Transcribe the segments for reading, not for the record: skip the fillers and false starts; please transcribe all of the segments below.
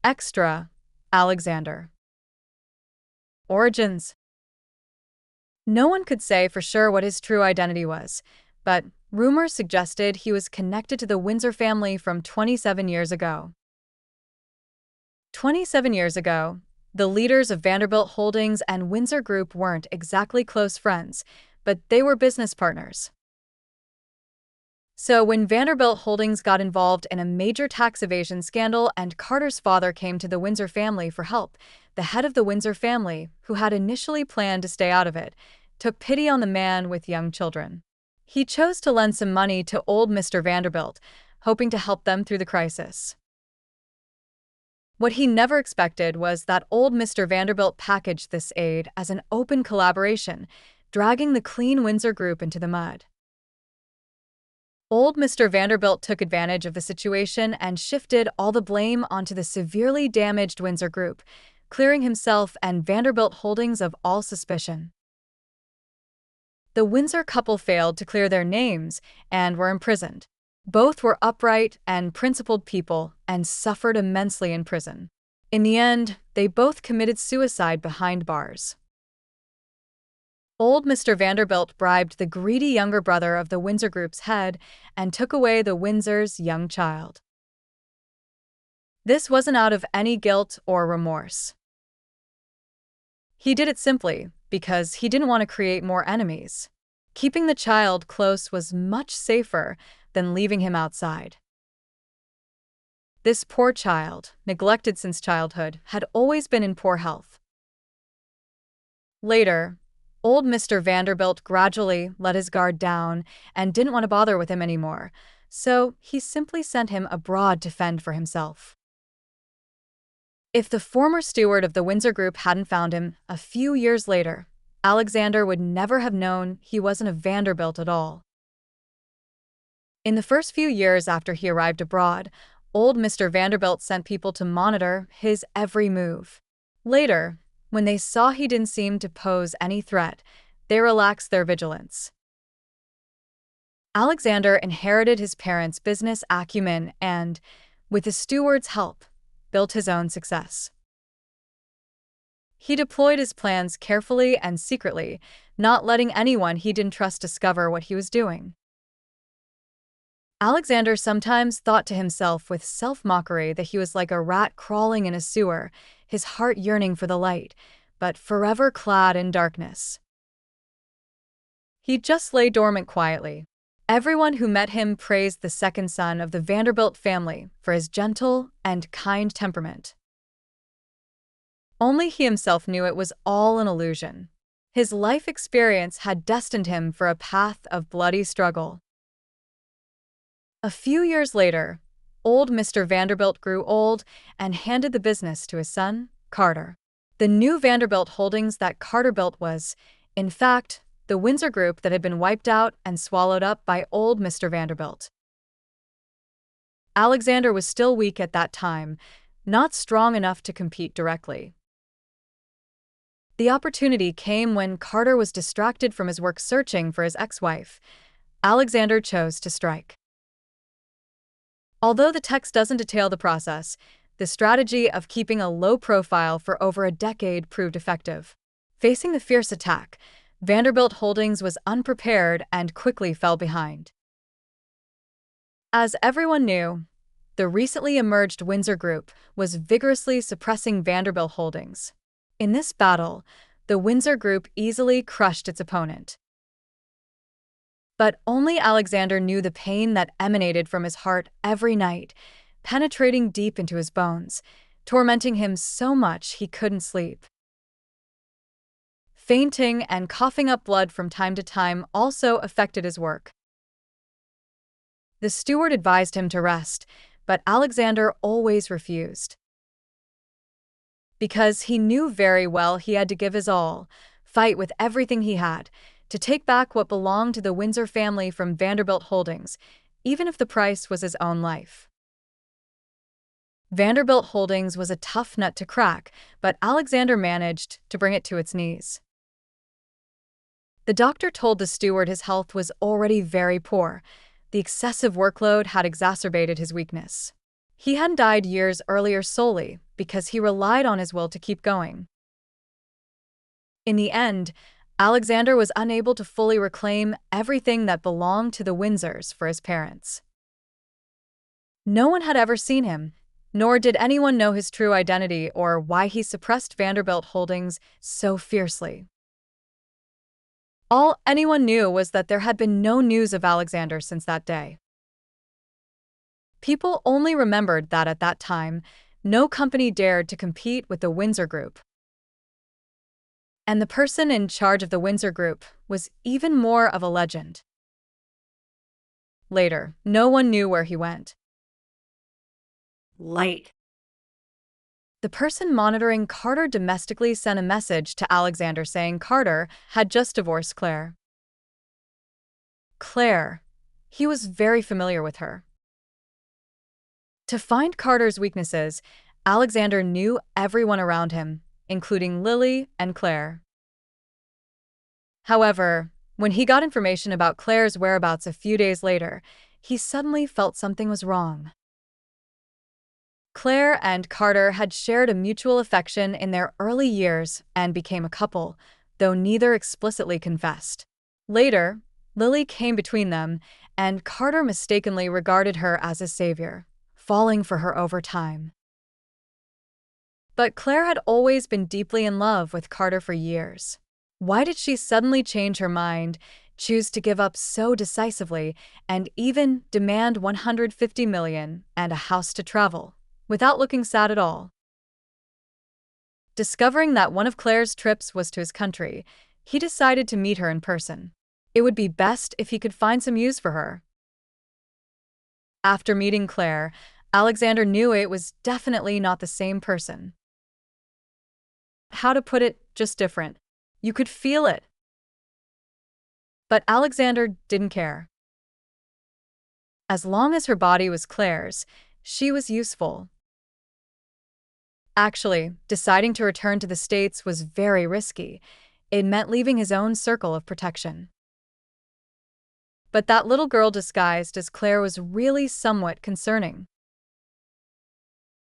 Extra. Alexander. Origins. No one could say for sure what his true identity was, but rumors suggested he was connected to the Windsor family from 27 years ago. 27 years ago, the leaders of Vanderbilt Holdings and Windsor Group weren't exactly close friends, but they were business partners. So when Vanderbilt Holdings got involved in a major tax evasion scandal and Carter's father came to the Windsor family for help, the head of the Windsor family, who had initially planned to stay out of it, took pity on the man with young children. He chose to lend some money to old Mr. Vanderbilt, hoping to help them through the crisis. What he never expected was that old Mr. Vanderbilt packaged this aid as an open collaboration, dragging the clean Windsor Group into the mud. Old Mr. Vanderbilt took advantage of the situation and shifted all the blame onto the severely damaged Windsor Group, clearing himself and Vanderbilt Holdings of all suspicion. The Windsor couple failed to clear their names and were imprisoned. Both were upright and principled people and suffered immensely in prison. In the end, they both committed suicide behind bars. Old Mr. Vanderbilt bribed the greedy younger brother of the Windsor Group's head and took away the Windsor's young child. This wasn't out of any guilt or remorse. He did it simply because he didn't want to create more enemies. Keeping the child close was much safer than leaving him outside. This poor child, neglected since childhood, had always been in poor health. Later, old Mr. Vanderbilt gradually let his guard down and didn't want to bother with him anymore, so he simply sent him abroad to fend for himself. If the former steward of the Windsor Group hadn't found him a few years later, Alexander would never have known he wasn't a Vanderbilt at all. In the first few years after he arrived abroad, old Mr. Vanderbilt sent people to monitor his every move. Later, when they saw he didn't seem to pose any threat, they relaxed their vigilance. Alexander inherited his parents' business acumen and, with the steward's help, built his own success. He deployed his plans carefully and secretly, not letting anyone he didn't trust discover what he was doing. Alexander sometimes thought to himself with self-mockery that he was like a rat crawling in a sewer, his heart yearning for the light, but forever clad in darkness. He just lay dormant quietly. Everyone who met him praised the second son of the Vanderbilt family for his gentle and kind temperament. Only he himself knew it was all an illusion. His life experience had destined him for a path of bloody struggle. A few years later, old Mr. Vanderbilt grew old and handed the business to his son, Carter. The new Vanderbilt Holdings that Carter built was, in fact, the Windsor Group that had been wiped out and swallowed up by old Mr. Vanderbilt. Alexander was still weak at that time, not strong enough to compete directly. The opportunity came when Carter was distracted from his work searching for his ex-wife. Alexander chose to strike. Although the text doesn't detail the process, the strategy of keeping a low profile for over a decade proved effective. Facing the fierce attack, Vanderbilt Holdings was unprepared and quickly fell behind. As everyone knew, the recently emerged Windsor Group was vigorously suppressing Vanderbilt Holdings. In this battle, the Windsor Group easily crushed its opponent. But only Alexander knew the pain that emanated from his heart every night, penetrating deep into his bones, tormenting him so much he couldn't sleep. Fainting and coughing up blood from time to time also affected his work. The steward advised him to rest, but Alexander always refused. Because he knew very well he had to give his all, fight with everything he had, to take back what belonged to the Windsor family from Vanderbilt Holdings, even if the price was his own life. Vanderbilt Holdings was a tough nut to crack, but Alexander managed to bring it to its knees. The doctor told the steward his health was already very poor. The excessive workload had exacerbated his weakness. He hadn't died years earlier solely because he relied on his will to keep going. In the end, Alexander was unable to fully reclaim everything that belonged to the Windsors for his parents. No one had ever seen him, nor did anyone know his true identity or why he suppressed Vanderbilt holdings so fiercely. All anyone knew was that there had been no news of Alexander since that day. People only remembered that at that time, no company dared to compete with the Windsor Group. And the person in charge of the Windsor Group was even more of a legend. Later, no one knew where he went. Light. The person monitoring Carter domestically sent a message to Alexander saying Carter had just divorced Claire. Claire. He was very familiar with her. To find Carter's weaknesses, Alexander knew everyone around him, including Lily and Claire. However, when he got information about Claire's whereabouts a few days later, he suddenly felt something was wrong. Claire and Carter had shared a mutual affection in their early years and became a couple, though neither explicitly confessed. Later, Lily came between them, and Carter mistakenly regarded her as a savior, falling for her over time. But Claire had always been deeply in love with Carter for years. Why did she suddenly change her mind, choose to give up so decisively, and even demand $150 million and a house to travel, without looking sad at all? Discovering that one of Claire's trips was to his country, he decided to meet her in person. It would be best if he could find some use for her. After meeting Claire, Alexander knew it was definitely not the same person. How to put it, just different. You could feel it. But Alexander didn't care. As long as her body was Claire's, she was useful. Actually, deciding to return to the States was very risky. It meant leaving his own circle of protection. But that little girl disguised as Claire was really somewhat concerning.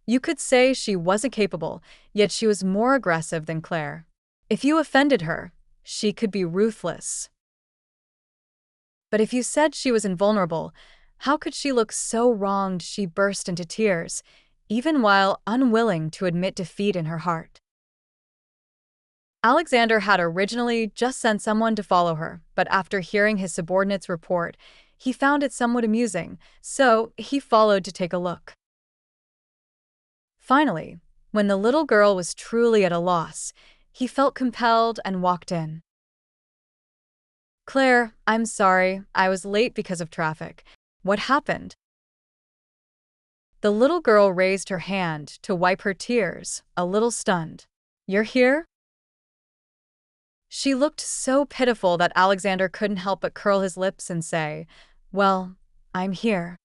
You could say she wasn't capable, yet she was more aggressive than Claire. If you offended her, she could be ruthless. But if you said she was invulnerable, how could she look so wronged she burst into tears, even while unwilling to admit defeat in her heart? Alexander had originally just sent someone to follow her, but after hearing his subordinate's report, he found it somewhat amusing, so he followed to take a look. Finally, when the little girl was truly at a loss, he felt compelled and walked in. Claire, I'm sorry, I was late because of traffic. What happened? The little girl raised her hand to wipe her tears, a little stunned. You're here? She looked so pitiful that Alexander couldn't help but curl his lips and say, Well, I'm here.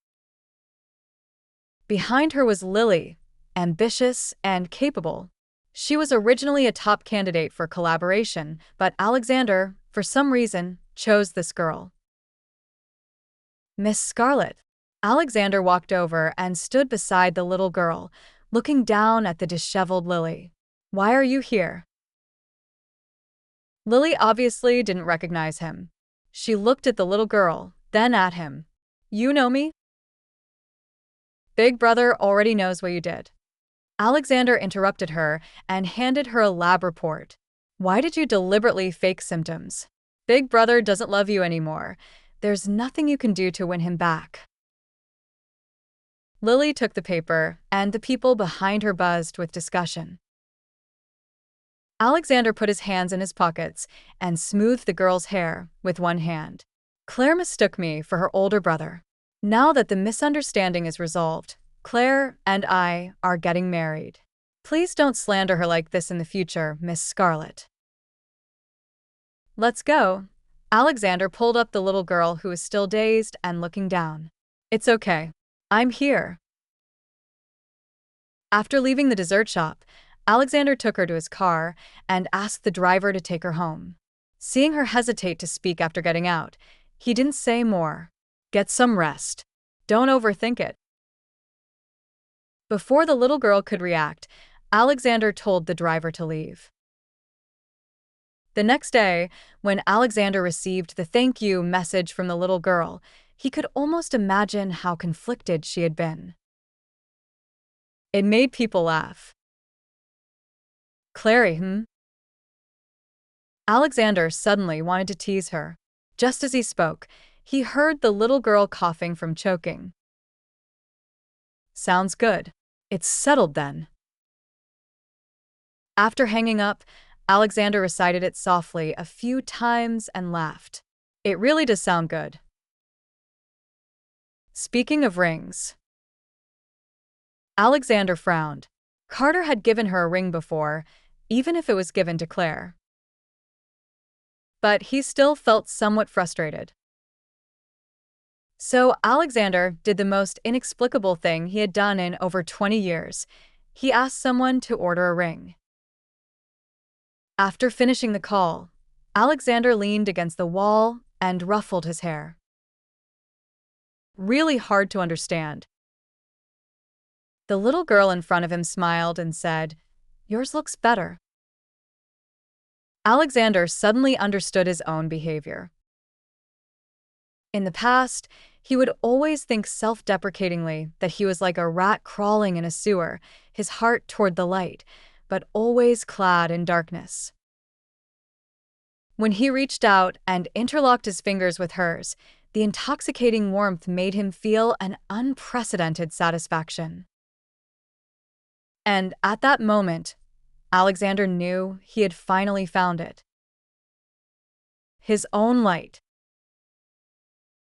Behind her was Lily, ambitious and capable. She was originally a top candidate for collaboration, but Alexander, for some reason, chose this girl. Miss Scarlett. Alexander walked over and stood beside the little girl, looking down at the disheveled Lily. Why are you here? Lily obviously didn't recognize him. She looked at the little girl, then at him. You know me? Big brother already knows what you did. Alexander interrupted her and handed her a lab report. Why did you deliberately fake symptoms? Big brother doesn't love you anymore. There's nothing you can do to win him back. Lily took the paper, and the people behind her buzzed with discussion. Alexander put his hands in his pockets and smoothed the girl's hair with one hand. Claire mistook me for her older brother. Now that the misunderstanding is resolved, Claire and I are getting married. Please don't slander her like this in the future, Miss Scarlett. Let's go. Alexander pulled up the little girl who was still dazed and looking down. It's okay. I'm here. After leaving the dessert shop, Alexander took her to his car and asked the driver to take her home. Seeing her hesitate to speak after getting out, he didn't say more. Get some rest. Don't overthink it. Before the little girl could react, Alexander told the driver to leave. The next day, when Alexander received the thank you message from the little girl, he could almost imagine how conflicted she had been. It made people laugh. Clary, Alexander suddenly wanted to tease her. Just as he spoke, he heard the little girl coughing from choking. Sounds good. It's settled then. After hanging up, Alexander recited it softly a few times and laughed. It really does sound good. Speaking of rings, Alexander frowned. Carter had given her a ring before, even if it was given to Claire. But he still felt somewhat frustrated. So Alexander did the most inexplicable thing he had done in over 20 years. He asked someone to order a ring. After finishing the call, Alexander leaned against the wall and ruffled his hair. Really hard to understand. The little girl in front of him smiled and said, "Yours looks better." Alexander suddenly understood his own behavior. In the past, he would always think self-deprecatingly that he was like a rat crawling in a sewer, his heart toward the light, but always clad in darkness. When he reached out and interlocked his fingers with hers, the intoxicating warmth made him feel an unprecedented satisfaction. And at that moment, Alexander knew he had finally found it. His own light.